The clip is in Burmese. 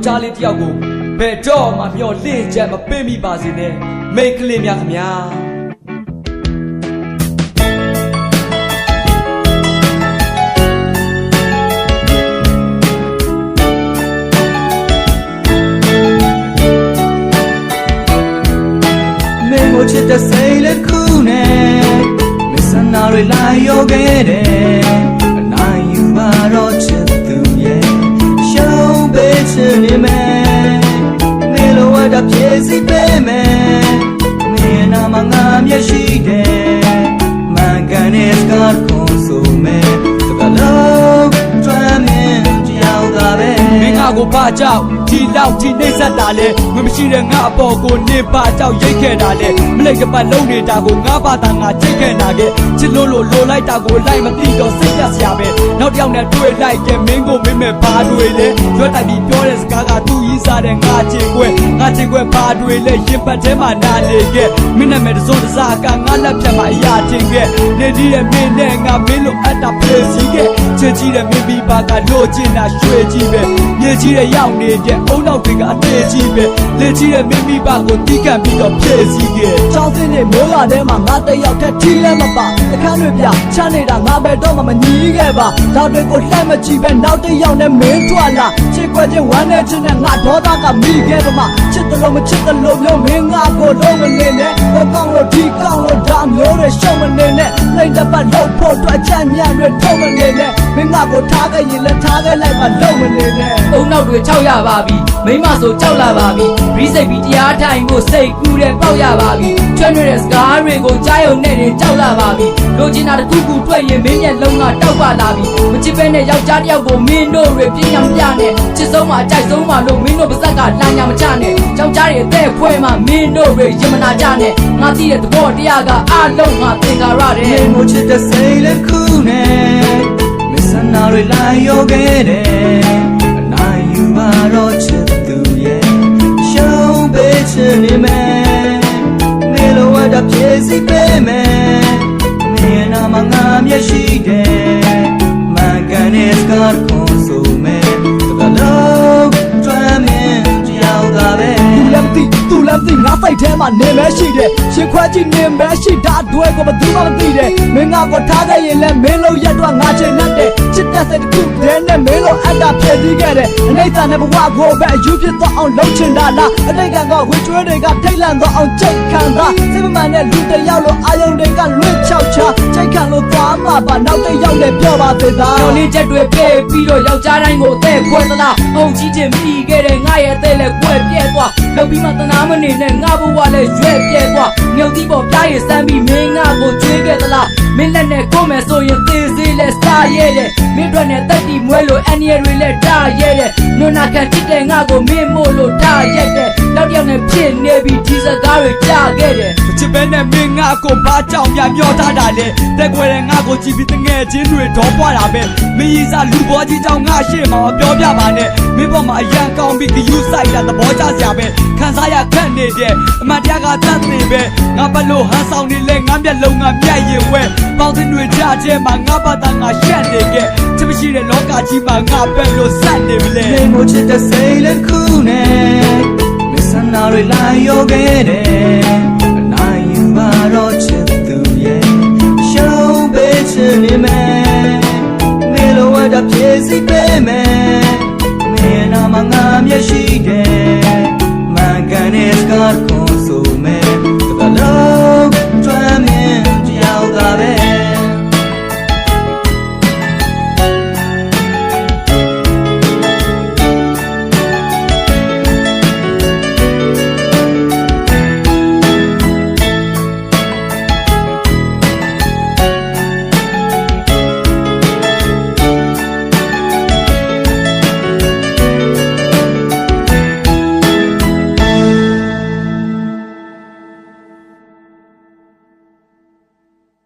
သားလေးတယောက်ကိုဘယ်တော့မှမျောလင့်ချက်မပေးမိပါစေနဲ့မိတ်ကလေးများခင်ဗျာချစ်တဲ့စိတ်လေးခုနဲ့မစနာတွေလာရောခဲ့တယ်အနိုင်ယူပါတော့ချစ်သူရဲ့ရှုံးပေးချင်နေမယ်မေလိုဝတ်တာပြေးစီပေးမယ်မင်းနာမငါမျက်ရှိတယ်မန်ကန်နဲ့စကားခုံဆိုမယ်တကလုံးတွမ်းမင်းကြောက်တာပဲမင်းငါကိုဘာကြောက်ဒီလောက်ဒီနှိမ့်ဆက်တာလဲမမရှိတဲ့ငါအပေါ်ကိုနေပါကြောက်ရိတ်ခဲ့တာလဲမလိတ်ကပတ်လုံးနေတာကိုငါဘာသာငါချိတ်ခဲ့တာခဲ့ချစ်လို့လိုလိုက်တာကိုလိုက်မသိတော့စိတ်ပြစရာပဲနောက်တစ်ယောက်နဲ့တွေ့လိုက်တဲ့မင်းကိုမင်းမဲ့ဘာတွေလဲရွက်တိုက်ပြီးပြောတဲ့စကားကသူ့ရင်းစားတဲ့ငါချင်ခွဲဘာတွေလဲရင်ပတ်ထဲမှာနာနေခဲ့မင်းနဲ့မဲ့တစိုးတစားကငါလက်ဖြတ်မှာအရာချင်းခဲ့နေကြီးတဲ့မင်းနဲ့ငါမင်းလိုအပ်တာပြေစီခဲ့ချစ်ကြီးတဲ့မင်းပြီးပါကလို့ချင်တာရွှေကြီးပဲမြေကြီးတဲ့ရောက်နေတဲ့အုံနောက်တွေကအသေးကြီးပဲလေကြီးတဲ့မိမိပါကိုတီးကပ်ပြီးတော့ဖြည့်စည်းခဲ့ချောင်းစင်းနဲ့မိုးလာထဲမှာငါတယောက်ထက်ထီးလဲမပါအခန်းတွေပြချမ်းနေတာငါပဲတော့မညီးခဲ့ပါနောက်တွေကိုလှမ်းမကြည့်ပဲနောက်တစ်ယောက်နဲ့မင်းထွက်လာချစ်ခွက်ချင်းဝမ်းနဲ့ချစ်နဲ့ငါဒေါသကမိခဲ့ပါမှချစ်တယ်လို့မချစ်တယ်လို့မျိုးမင်းငါကိုလုံးမနေနဲ့ဟောကောင်းလို့ဒီကောင်းလို့ဒါမျိုးတွေရှုံးမနေနဲ့လိမ့်တပတ်လို့ဖို့အတွက်ချမ်းမြတ်တွေထုံးမနေနဲ့မင်းငါကိုထားခဲ့ရင်လည်းထားခဲ့လိုက်မှလုံးမနေနဲ့အုံနောက်တွေ6ရပါပြီမိမဆိုကြောက်လာပါပြီရီးစိတ်ပြီးတရားထိုင်ကိုစိတ်ကူးတဲ့ပေါက်ရပါပြီချွတ်နေတဲ့စကားတွေကိုကြားရုံနဲ့တင်ကြောက်လာပါပြီလိုချင်တာတစ်ခုခုတွေ့ရင်မင်းရဲ့လုံးကတောက်ပါလာပြီမချစ်ပဲနဲ့ယောက်ျားတစ်ယောက်ကိုမင်းတို့တွေပြင်းရမပြနဲ့ချစ်ဆုံးမှာအကြိုက်ဆုံးမှာလို့မင်းတို့ပါဇက်ကလာညာမချနဲ့ယောက်ျားတွေအသက်ဖွဲမှာမင်းတို့တွေရင်မနာကြနဲ့ငါသိတဲ့သဘောတရားကအလုံးငါသင်္ကာရတယ်မင်းတို့ချစ်တဲ့စိတ်လေးခုနဲ့မစနာတွေလာရောခဲ့တယ်အနိုင်ယူပါတော့ချစ်သူရဲ့ရှုံးပေးချင်နေမယ်မေလိုဝတ်တာပြေးစီပေးမယ်မင်းနာမငါမျက်ရှိတယ်မန်ကန်နဲ့စကားခုံဆိုမယ်တကလုံးတွမ်းမင်းကြောက်တာပဲသူလမ်းသိငါစိတ်ထဲမှာနေမရှိတယ်ရှင်ခွဲကြည့်နေမရှိတာတွေကိုမသူမှမသိတယ်မင်းငါကိုထားခဲ့ရင်လည်းမင်းလို့ရက်တော့ငါချင်တတ်တယ်ချစ်တဲ့စိတ်တစ်ခုတည်းနဲ့မင်းလို့အတားဖြစ်ပြီးခဲ့တယ်အနိစ္စနဲ့ဘဝကိုပဲအယူဖြစ်သွားအောင်လုပ်ချင်တာလားအတိတ်ကဝေကျွေးတွေကထိတ်လန့်သွားအောင်ချိတ်ခံတာစိတ်မမှန်တဲ့လူတစ်ယောက်လိုအာယုန်တွေကလွင့်ချောက်ချချိတ်ခံလို့သွားမှာပါနောက်တစ်ယောက်နဲ့ပြောပါသေးသားတော်လေးချက်တွေပြေးပြီးတော့ယောက်ျားတိုင်းကိုအသက်ခွဲသလားအုံကြီးချင်းမိခဲ့တဲ့ငါရဲ့အသက်လည်းကွဲပြဲသွားလုပ်ပြီးမှတနာမနေနဲ့ငါဘဝလည်းရွက်ပြဲသွားမြုပ်သီးပေါ်ပြားရည်စမ်းပြီးမင်းငါကိုကျွေးခဲ့သလားမင်းလက်နဲ့ကိုမယ်ဆိုရင်သေစေးလဲစားရဲတယ်မင်းတို့နဲ့တက်တီမွဲလို့အန်ရီတွေလဲတားရဲတယ်နွနာခံချစ်တဲ့ငါကိုမင်းမို့လို့တားရက်တယ်နောက်တစ်ယောက်နဲ့ဖြစ်နေပြီးဒီစကားတွေကြားခဲ့တယ်ချစ်ပဲနဲ့မင်းငါကိုဘာကြောင့်မျောထားတာလဲတက်ွယ်တဲ့ငါကိုကြည့်ပြီးတငယ်ချင်းတွေဒေါ်ပွားတာပဲမင်းကြီးစားလူပေါ်ကြီးကြောင့်ငါရှေ့မှာပြောပြပါနဲ့မင်းပေါ်မှာအရန်ကောင်းပြီးဂယူးဆိုင်တာသဘောကျစရာပဲခံစားရခက်နေတဲ့အမှန်တရားကတတ်နေပဲငါဘလို့ဟန်ဆောင်နေလဲငါမျက်လုံးကမြတ်ရင်ဝဲပေါင်းစင်းတွေကြတဲ့မှာငါဘာသာငါရှက်နေခဲ့ချစ်မရှိတဲ့လောကကြီးမှာငါပဲလို့စက်နေပြီလေမင်းတို့ချစ်တဲ့စိတ်လေးခုနဲ့မစနာတွေလာရောခဲ့တယ်အနိုင်ယူပါတော့ချစ်သူရဲ့ရှုံးပေးချင်နေမယ်မေလိုဝတ်တာပြေးစီပေးမယ်